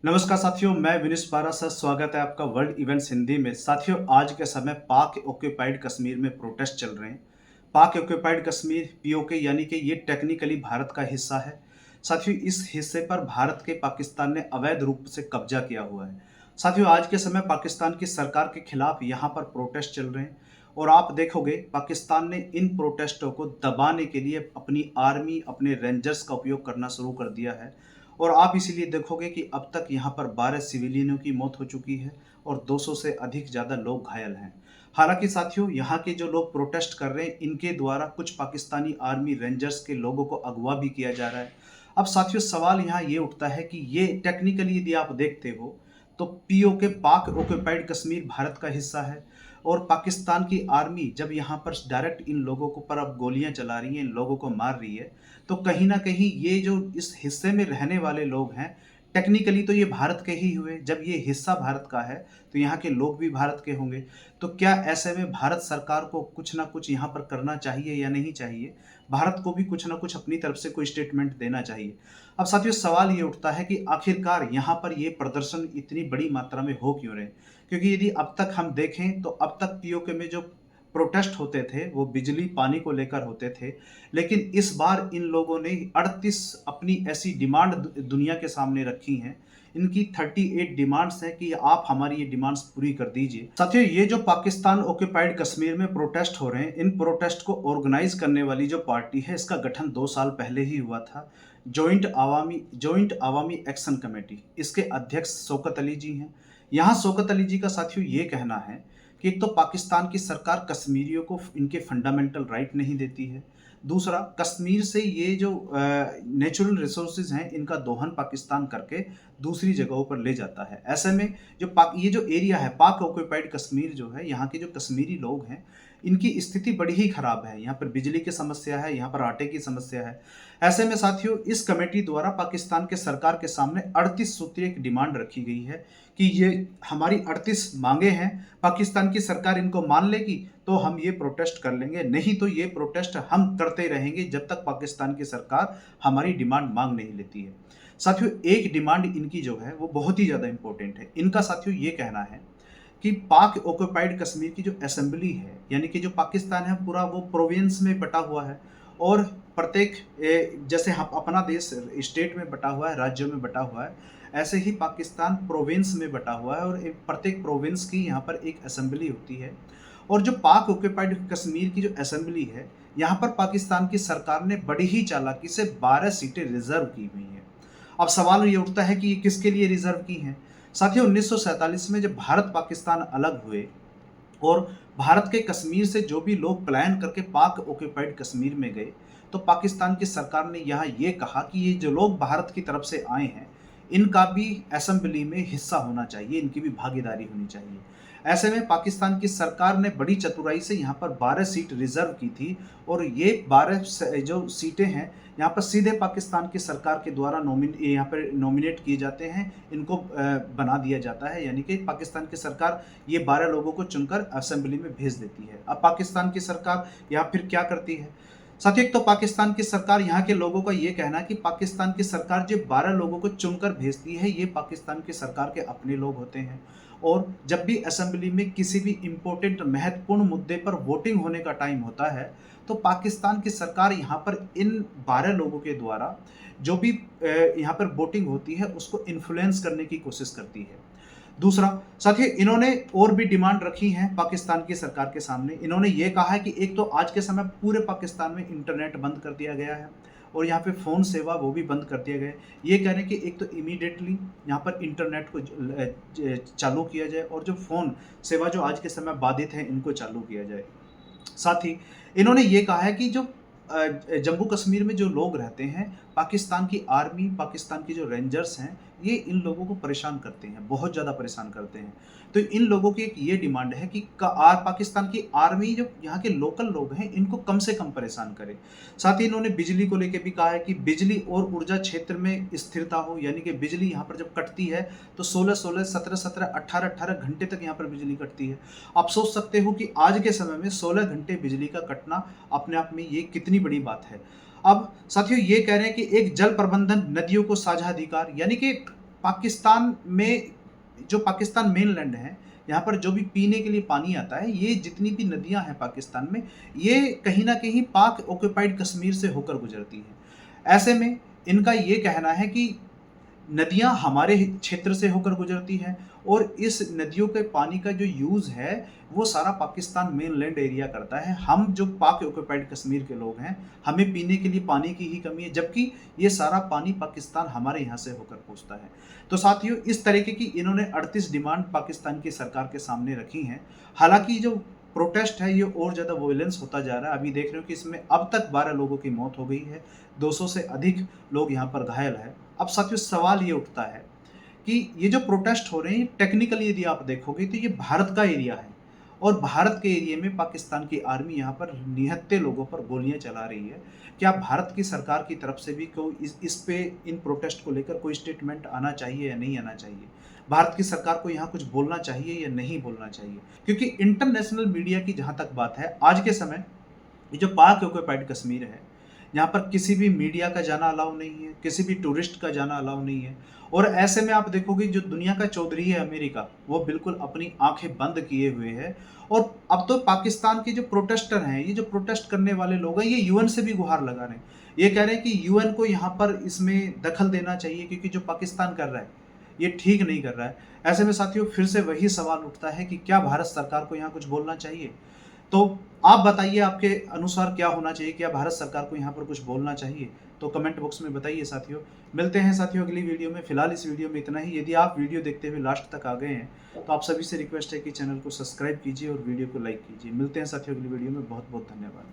नमस्कार साथियों, मैं विनिश पारा सर, स्वागत है आपका वर्ल्ड इवेंट्स हिंदी में। साथियों, आज के समय पाक ऑक्यूपाइड कश्मीर में प्रोटेस्ट चल रहे हैं। पाक ऑक्यूपाइड कश्मीर पीओके यानी कि ये टेक्निकली भारत का हिस्सा है। साथियों, इस हिस्से पर भारत के पाकिस्तान ने अवैध रूप से कब्जा किया हुआ है। साथियों, आज के समय पाकिस्तान की सरकार के खिलाफ यहाँ पर प्रोटेस्ट चल रहे हैं और आप देखोगे पाकिस्तान ने इन प्रोटेस्टों को दबाने के लिए अपनी आर्मी, अपने रेंजर्स का उपयोग करना शुरू कर दिया है। और आप इसीलिए देखोगे कि अब तक यहाँ पर 12 सिविलियनों की मौत हो चुकी है और 200 से अधिक ज़्यादा लोग घायल हैं। हालांकि साथियों, यहाँ के जो लोग प्रोटेस्ट कर रहे हैं, इनके द्वारा कुछ पाकिस्तानी आर्मी रेंजर्स के लोगों को अगवा भी किया जा रहा है। अब साथियों, सवाल यहाँ ये उठता है कि ये टेक्निकली यदि आप देखते हो तो पीओके पाक ऑक्यूपाइड कश्मीर भारत का हिस्सा है और पाकिस्तान की आर्मी जब यहाँ पर डायरेक्ट इन लोगों को पर अब गोलियां चला रही है, इन लोगों को मार रही है, तो कहीं ना कहीं ये जो इस हिस्से में रहने वाले लोग हैं, टेक्निकली तो ये भारत के ही हुए। जब ये हिस्सा भारत का है तो यहाँ के लोग भी भारत के होंगे। तो क्या ऐसे में भारत सरकार को कुछ ना कुछ यहाँ पर करना चाहिए या नहीं चाहिए? भारत को भी कुछ ना कुछ अपनी तरफ से कोई स्टेटमेंट देना चाहिए। अब साथियों, सवाल ये उठता है कि आखिरकार यहाँ पर ये प्रदर्शन इतनी बड़ी मात्रा में हो क्यों रहे? क्योंकि यदि अब तक हम देखें तो अब तक पीओके में जो प्रोटेस्ट होते थे वो बिजली पानी को लेकर होते थे, लेकिन इस बार इन लोगों ने 38 अपनी ऐसी डिमांड दुनिया के सामने रखी हैं। इनकी 38 डिमांड्स हैं कि आप हमारी ये डिमांड्स पूरी कर दीजिए। साथियों, ये जो पाकिस्तान ऑक्यूपाइड कश्मीर में प्रोटेस्ट हो रहे हैं, इन प्रोटेस्ट को ऑर्गेनाइज करने वाली जो पार्टी है, इसका गठन 2 साल पहले ही हुआ था। जॉइंट आवामी एक्शन कमेटी, इसके अध्यक्ष शौकत अली जी हैं। यहाँ शौकत अली जी का साथियों ये कहना है कि एक तो पाकिस्तान की सरकार कश्मीरियों को इनके फंडामेंटल राइट नहीं देती है। दूसरा, कश्मीर से ये जो नेचुरल रिसोर्सेज हैं, इनका दोहन पाकिस्तान करके दूसरी जगहों पर ले जाता है। ऐसे में जो ये जो एरिया है पाक ऑक्यूपाइड कश्मीर जो है, यहाँ के जो कश्मीरी लोग हैं, इनकी स्थिति बड़ी ही खराब है। यहाँ पर बिजली की समस्या है, यहाँ पर आटे की समस्या है। ऐसे में साथियों, इस कमेटी द्वारा पाकिस्तान के सरकार के सामने 38 सूत्रीय एक डिमांड रखी गई है कि ये हमारी 38 मांगे हैं, पाकिस्तान की सरकार इनको मान लेगी तो हम ये प्रोटेस्ट कर लेंगे, नहीं तो ये प्रोटेस्ट हम करते रहेंगे जब तक पाकिस्तान की सरकार हमारी डिमांड मांग नहीं लेती है। साथियों, एक डिमांड इनकी जो है वो बहुत ही ज़्यादा इंपॉर्टेंट है। इनका साथियों ये कहना है कि पाक ऑक्यूपाइड कश्मीर की जो असेंबली है, यानी कि जो पाकिस्तान है पूरा वो प्रोविंस में बटा हुआ है और प्रत्येक जैसे हम अपना देश स्टेट में बटा हुआ है, राज्यों में बटा हुआ है, ऐसे ही पाकिस्तान प्रोविंस में बटा हुआ है और प्रत्येक प्रोविंस की यहाँ पर एक असेंबली होती है। और जो पाक ऑक्यूपाइड कश्मीर की जो असेंबली है, यहाँ पर पाकिस्तान की सरकार ने बड़ी ही चालाकी से 12 सीटें रिजर्व की हुई हैं। अब सवाल ये उठता है कि ये किसके लिए रिजर्व की हैं? साथियों, 1947 में जब भारत पाकिस्तान अलग हुए और भारत के कश्मीर से जो भी लोग पलायन करके पाक ऑक्यूपाइड कश्मीर में गए, तो पाकिस्तान की सरकार ने यहाँ ये कहा कि ये जो लोग भारत की तरफ से आए हैं, इनका भी असेंबली में हिस्सा होना चाहिए, इनकी भी भागीदारी होनी चाहिए। ऐसे में पाकिस्तान की सरकार ने बड़ी चतुराई से यहाँ पर 12 सीट रिजर्व की थी और ये 12 जो सीटें हैं, यहाँ पर सीधे पाकिस्तान की सरकार के द्वारा यहाँ पर नॉमिनेट किए जाते हैं, इनको बना दिया जाता है, यानी कि पाकिस्तान की सरकार ये 12 लोगों को चुनकर असेंबली में भेज देती है। अब पाकिस्तान की सरकार यहाँ फिर क्या करती है? साथियों, एक तो पाकिस्तान की सरकार, यहाँ के लोगों का ये कहना है कि पाकिस्तान की सरकार जो 12 लोगों को चुनकर भेजती है, ये पाकिस्तान की सरकार के अपने लोग होते हैं। और जब भी असेंबली में किसी भी इम्पोर्टेंट महत्वपूर्ण मुद्दे पर वोटिंग होने का टाइम होता है, तो पाकिस्तान की सरकार यहाँ पर इन 12 लोगों के द्वारा जो भी यहाँ पर वोटिंग होती है उसको इन्फ्लुएंस करने की कोशिश करती है। दूसरा, साथियों, इन्होंने और भी डिमांड रखी है पाकिस्तान की सरकार के सामने। इन्होंने ये कहा है कि एक तो आज के समय पूरे पाकिस्तान में इंटरनेट बंद कर दिया गया है और यहाँ पे फ़ोन सेवा वो भी बंद कर दिया गया है। ये कह रहे हैं कि एक तो इमीडिएटली यहाँ पर इंटरनेट को चालू किया जाए और जो फ़ोन सेवा जो आज के समय बाधित है, इनको चालू किया जाए। साथ ही इन्होंने ये कहा है कि जो जम्मू कश्मीर में जो लोग रहते हैं, पाकिस्तान की आर्मी, पाकिस्तान की जो रेंजर्स हैं, ये इन लोगों को परेशान करते हैं, बहुत ज़्यादा परेशान करते हैं। तो इन लोगों की एक ये डिमांड है कि पाकिस्तान की आर्मी जो यहाँ के लोकल लोग हैं, इनको कम से कम परेशान करे। साथ ही इन्होंने बिजली को लेके भी कहा है कि बिजली और ऊर्जा क्षेत्र में स्थिरता हो, यानी कि बिजली यहाँ पर जब कटती है तो 16-16, 17-17, 18-18 घंटे तक यहाँ पर बिजली कटती है। आप सोच सकते हो कि आज के समय में 16 घंटे बिजली का कटना अपने आप में ये कितनी बड़ी बात है। अब साथियों, ये कह रहे हैं कि एक जल प्रबंधन, नदियों को साझा अधिकार, यानी कि पाकिस्तान में जो पाकिस्तान मेनलैंड है, यहाँ पर जो भी पीने के लिए पानी आता है, ये जितनी भी नदियाँ हैं पाकिस्तान में, ये कहीं न कहीं पाक ऑक्युपाइड कश्मीर से होकर गुज़रती हैं। ऐसे में इनका ये कहना है कि नदियाँ हमारे क्षेत्र से होकर गुजरती हैं और इस नदियों के पानी का जो यूज़ है वो सारा पाकिस्तान मेनलैंड एरिया करता है। हम जो पाक ऑक्युपाइड कश्मीर के लोग हैं, हमें पीने के लिए पानी की ही कमी है, जबकि ये सारा पानी पाकिस्तान हमारे यहाँ से होकर पहुँचता है। तो साथियों, इस तरीके की इन्होंने 38 डिमांड पाकिस्तान की सरकार के सामने रखी हैं। हालांकि जो प्रोटेस्ट है ये और ज़्यादा वॉयलेंस होता जा रहा है। अभी देख रहे हो कि इसमें अब तक 12 लोगों की मौत हो गई है, 200 से अधिक लोग यहाँ पर घायल हैं। अब साथियों, सवाल ये उठता है कि ये जो प्रोटेस्ट हो रहे हैं, टेक्निकली यदि आप देखोगे तो ये भारत का एरिया है और भारत के एरिया में पाकिस्तान की आर्मी यहाँ पर निहत्थे लोगों पर गोलियां चला रही है। क्या भारत की सरकार की तरफ से भी कोई इस पे इन प्रोटेस्ट को लेकर कोई स्टेटमेंट आना चाहिए या नहीं आना चाहिए? भारत की सरकार को यहाँ कुछ बोलना चाहिए या नहीं बोलना चाहिए? क्योंकि इंटरनेशनल मीडिया की जहाँ तक बात है, आज के समय ये जो पाक ऑक्युपाइड कश्मीर है, यहाँ पर किसी भी मीडिया का जाना अलाउ नहीं है, किसी भी टूरिस्ट का जाना अलाउ नहीं है। और ऐसे में आप देखोगे जो दुनिया का चौधरी है अमेरिका, वो बिल्कुल अपनी आंखें बंद किए हुए है। और अब तो पाकिस्तान के जो प्रोटेस्टर हैं, ये जो प्रोटेस्ट करने वाले लोग हैं, ये यूएन से भी गुहार लगा रहे हैं। ये कह रहे हैं कि यूएन को यहाँ पर इसमें दखल देना चाहिए, क्योंकि जो पाकिस्तान कर रहा है ये ठीक नहीं कर रहा है। ऐसे में साथियों, फिर से वही सवाल उठता है कि क्या भारत सरकार को यहाँ कुछ बोलना चाहिए? तो आप बताइए, आपके अनुसार क्या होना चाहिए? क्या भारत सरकार को यहाँ पर कुछ बोलना चाहिए? तो कमेंट बॉक्स में बताइए साथियों। मिलते हैं साथियों अगली वीडियो में। फिलहाल इस वीडियो में इतना ही। यदि आप वीडियो देखते हुए लास्ट तक आ गए हैं तो आप सभी से रिक्वेस्ट है कि चैनल को सब्सक्राइब कीजिए और वीडियो को लाइक कीजिए। मिलते हैं साथियों अगली वीडियो में। बहुत बहुत धन्यवाद।